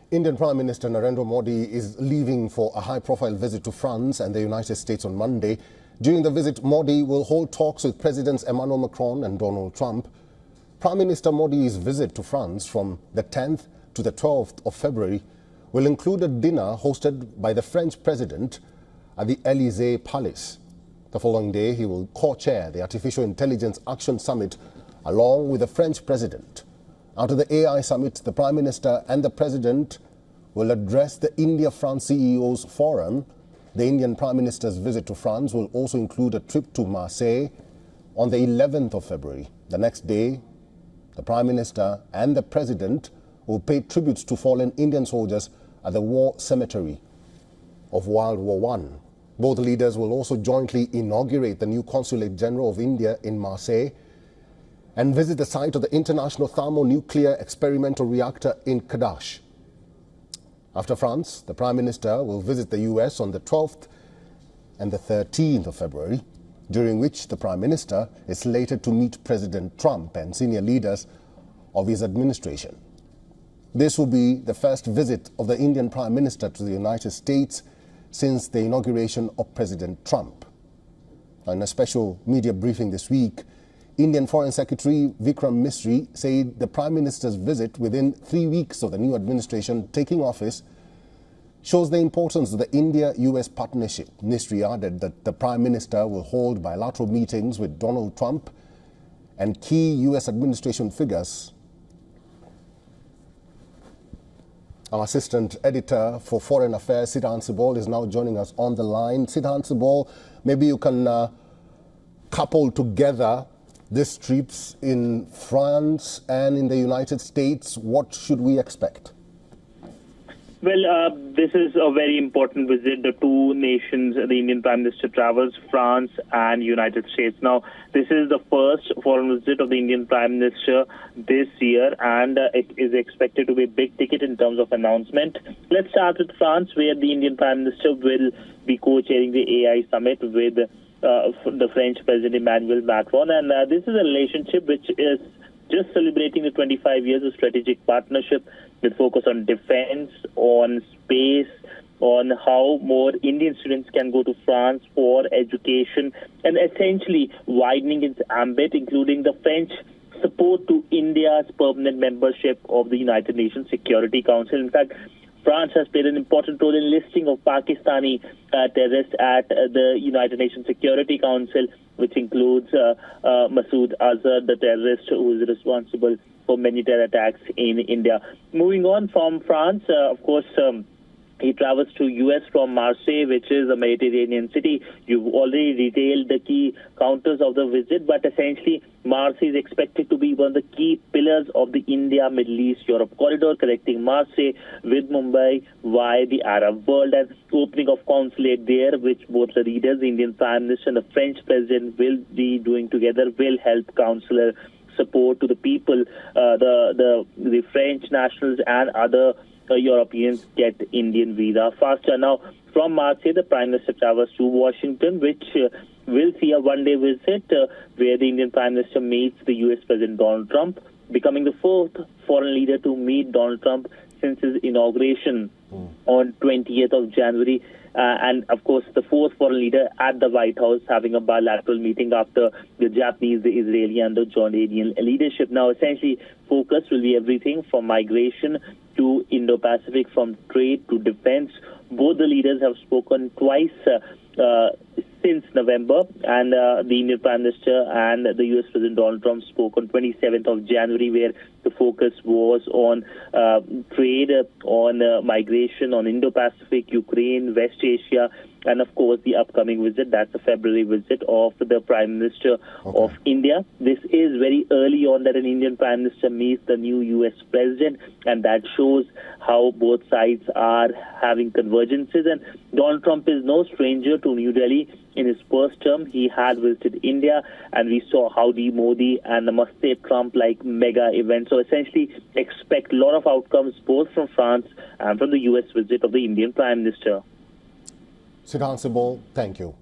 Indian Prime Minister Narendra Modi is leaving for a high-profile visit to France and the United States on Monday. During the visit, Modi will hold talks with Presidents Emmanuel Macron and Donald Trump. Prime Minister Modi's visit to France from the 10th to the 12th of February will include a dinner hosted by the French President at the Élysée Palace. The following day, he will co-chair the Artificial Intelligence Action Summit along with the French President. After the AI Summit, the Prime Minister and the President will address the India-France CEOs Forum. The Indian Prime Minister's visit to France will also include a trip to Marseille on the 11th of February. The next day, the Prime Minister and the President will pay tributes to fallen Indian soldiers at the War Cemetery of World War I. Both leaders will also jointly inaugurate the new Consulate General of India in Marseille and visit the site of the International Thermonuclear Experimental Reactor in Kadash. After France, the Prime Minister will visit the US on the 12th and the 13th of February, during which the Prime Minister is slated to meet President Trump and senior leaders of his administration. This will be the first visit of the Indian Prime Minister to the United States since the inauguration of President Trump. In a special media briefing this week, Indian Foreign Secretary Vikram Misri said the Prime Minister's visit within 3 weeks of the new administration taking office shows the importance of the India-US partnership. Misri added that the Prime Minister will hold bilateral meetings with Donald Trump and key US administration figures. Our assistant editor for Foreign Affairs, Sidhan Sibol, is now joining us on the line. Sidhan Sibol, maybe you can couple together these trips in France and in the United States. What should we expect? Well, this is a very important visit. The two nations, the Indian Prime Minister travels, France and United States. Now, this is the first foreign visit of the Indian Prime Minister this year, and it is expected to be a big ticket in terms of announcement. Let's start with France, where the Indian Prime Minister will be co-chairing the AI Summit with the French President Emmanuel Macron. And this is a relationship which is just celebrating the 25 years of strategic partnership with focus on defense, on space, on how more Indian students can go to France for education, and essentially widening its ambit, including the French support to India's permanent membership of the United Nations Security Council. In fact, France has played an important role in listing of Pakistani terrorists at the United Nations Security Council, which includes Masood Azhar, the terrorist who is responsible for many terror attacks in India. Moving on from France, of course, he travels to U.S. from Marseille, which is a Mediterranean city. You've already detailed the key counters of the visit, but essentially Marseille is expected to be one of the key pillars of the India-Middle East-Europe corridor, connecting Marseille with Mumbai via the Arab world, and opening of consulate there, which both the leaders, the Indian Prime Minister and the French President, will be doing together, will help consular support to the people, the French nationals and other Europeans get Indian visa faster. Now, from Marseille, the Prime Minister travels to Washington, which will see a one-day visit where the Indian Prime Minister meets the US President Donald Trump, becoming the fourth foreign leader to meet Donald Trump since his inauguration on 20th of January. And, of course, the fourth foreign leader at the White House having a bilateral meeting after the Japanese, the Israeli, and the Jordanian leadership. Now, essentially, focus will be everything from migration to Indo-Pacific, from trade to defense. Both the leaders have spoken twice since November, and the Indian Prime Minister and the US President Donald Trump spoke on 27th of January, where the focus was on trade, on migration, on Indo-Pacific, Ukraine, West Asia, and of course the upcoming visit, that's the February visit of the Prime Minister of India. This is very early on that an Indian Prime Minister meets the new US President, and that shows how both sides are having convergences. And Donald Trump is no stranger to New Delhi. In his first term, he had visited India, and we saw Howdy Modi and Namaste Trump-like mega events. So essentially, expect a lot of outcomes both from France and from the US visit of the Indian Prime Minister. Sidhan Sibol, thank you.